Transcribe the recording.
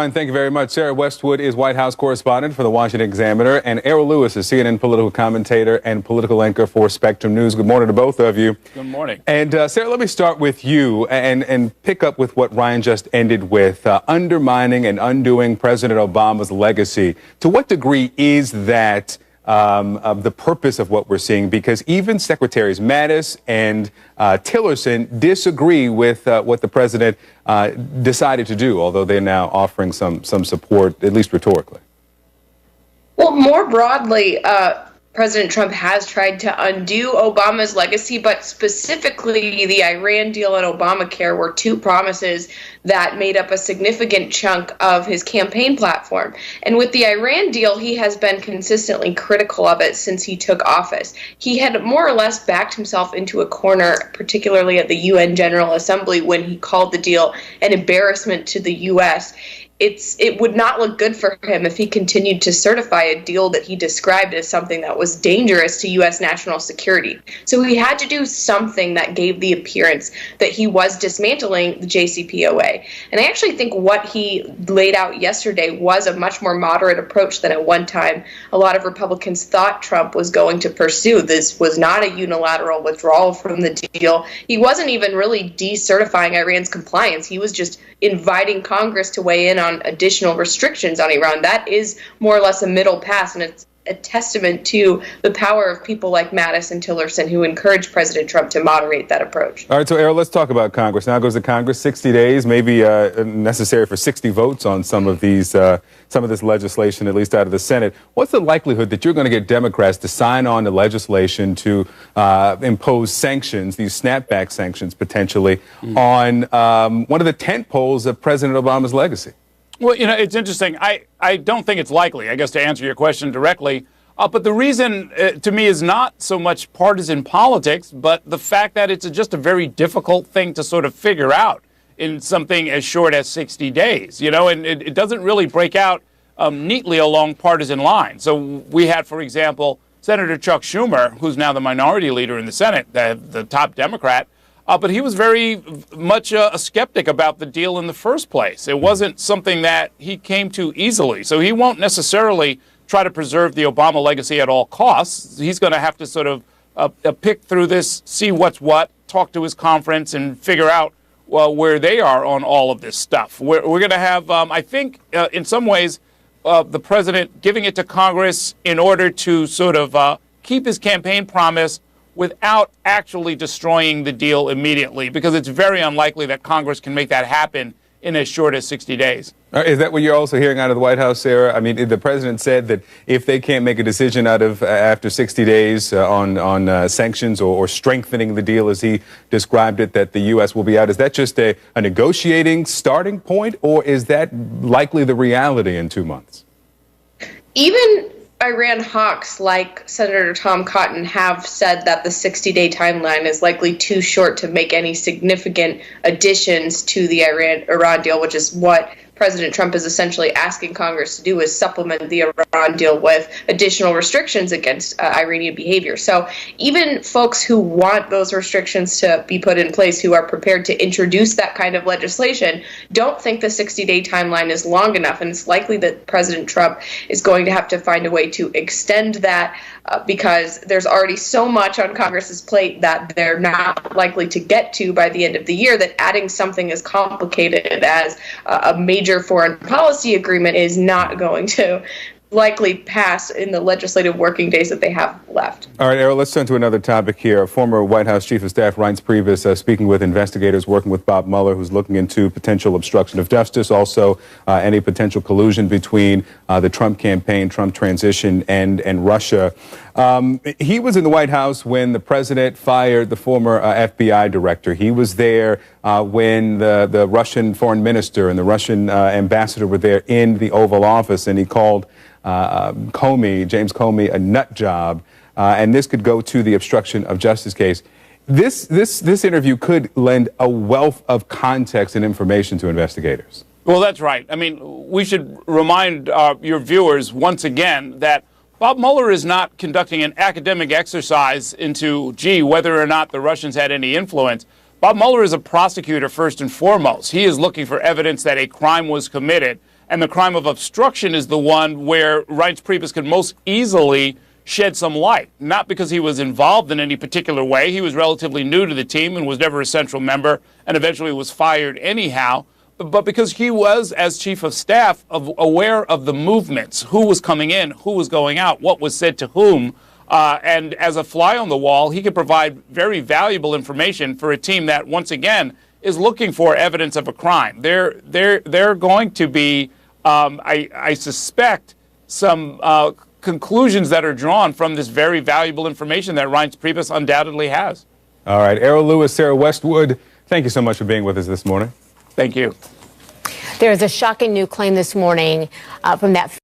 Thank you very much. Sarah Westwood is White House correspondent for the Washington Examiner, and Errol Lewis is CNN political commentator and political anchor for Spectrum News. Good morning to both of you. Good morning. And Sarah, let me start with you and pick up with what Ryan just ended with, undermining and undoing President Obama's legacy. To what degree is that the purpose of what we're seeing? Because even Secretaries Mattis and Tillerson disagree with what the president decided to do, although they're now offering some support, at least rhetorically. Well, more broadly, President Trump has tried to undo Obama's legacy, but specifically the Iran deal and Obamacare were two promises that made up a significant chunk of his campaign platform. And with the Iran deal, he has been consistently critical of it since he took office. He had more or less backed himself into a corner, particularly at the UN General Assembly, when he called the deal an embarrassment to the U.S. It would not look good for him if he continued to certify a deal that he described as something that was dangerous to U.S. national security. So he had to do something that gave the appearance that he was dismantling the JCPOA. And I actually think what he laid out yesterday was a much more moderate approach than at one time a lot of Republicans thought Trump was going to pursue. This was not a unilateral withdrawal from the deal. He wasn't even really decertifying Iran's compliance. He was just inviting Congress to weigh in on additional restrictions on Iran. That is more or less a middle pass, and it's a testament to the power of people like Mattis and Tillerson who encouraged President Trump to moderate that approach. All right, so Errol, let's talk about Congress. Now goes to Congress, 60 days, maybe necessary for 60 votes on some of this legislation, at least out of the Senate. What's the likelihood that you're going to get Democrats to sign on to legislation to impose sanctions, these snapback sanctions potentially, on one of the tent poles of President Obama's legacy? Well, it's interesting. I don't think it's likely, I guess, to answer your question directly. But the reason, to me, is not so much partisan politics, but the fact that it's just a very difficult thing to sort of figure out in something as short as 60 days, and it doesn't really break out neatly along partisan lines. So we had, for example, Senator Chuck Schumer, who's now the minority leader in the Senate, the top Democrat, but he was very much a skeptic about the deal in the first place. It wasn't something that he came to easily. So he won't necessarily try to preserve the Obama legacy at all costs. He's going to have to sort of pick through this, see what's what, talk to his conference, and figure out where they are on all of this stuff. We're going to have, I think, in some ways, the president giving it to Congress in order to sort of keep his campaign promise without actually destroying the deal immediately, because it's very unlikely that Congress can make that happen in as short as 60 days. Is that what you're also hearing out of the White House, Sarah? I mean, the president said that if they can't make a decision after 60 days on sanctions or strengthening the deal, as he described it, that the U.S. will be out. Is that just a negotiating starting point, or is that likely the reality in 2 months? Even Iran hawks like Senator Tom Cotton have said that the 60-day timeline is likely too short to make any significant additions to the Iran deal, which is what President Trump is essentially asking Congress to do, is supplement the Iran deal with additional restrictions against Iranian behavior. So even folks who want those restrictions to be put in place, who are prepared to introduce that kind of legislation, don't think the 60-day timeline is long enough. And it's likely that President Trump is going to have to find a way to extend that because there's already so much on Congress's plate that they're not likely to get to by the end of the year, that adding something as complicated as a major foreign policy agreement is not going to likely pass in the legislative working days that they have left. All right, Errol, let's turn to another topic here. Former White House Chief of Staff Reince Priebus speaking with investigators working with Bob Mueller, who's looking into potential obstruction of justice, also any potential collusion between the Trump campaign, Trump transition, and Russia. He was in the White House when the president fired the former FBI director. He was there when the Russian foreign minister and the Russian ambassador were there in the Oval Office, and he called James Comey, a nut job, and this could go to the obstruction of justice case. This interview could lend a wealth of context and information to investigators. Well, that's right. I mean, we should remind your viewers once again that Bob Mueller is not conducting an academic exercise into, whether or not the Russians had any influence. Bob Mueller is a prosecutor first and foremost. He is looking for evidence that a crime was committed, and the crime of obstruction is the one where Reince Priebus can most easily shed some light, not because he was involved in any particular way. He was relatively new to the team and was never a central member and eventually was fired anyhow, but because he was, as chief of staff, aware of the movements, who was coming in, who was going out, what was said to whom. And as a fly on the wall, he could provide very valuable information for a team that, once again, is looking for evidence of a crime. They're going to be, I suspect, some conclusions that are drawn from this very valuable information that Reince Priebus undoubtedly has. All right, Errol Louis, Sarah Westwood, thank you so much for being with us this morning. Thank you. There is a shocking new claim this morning from that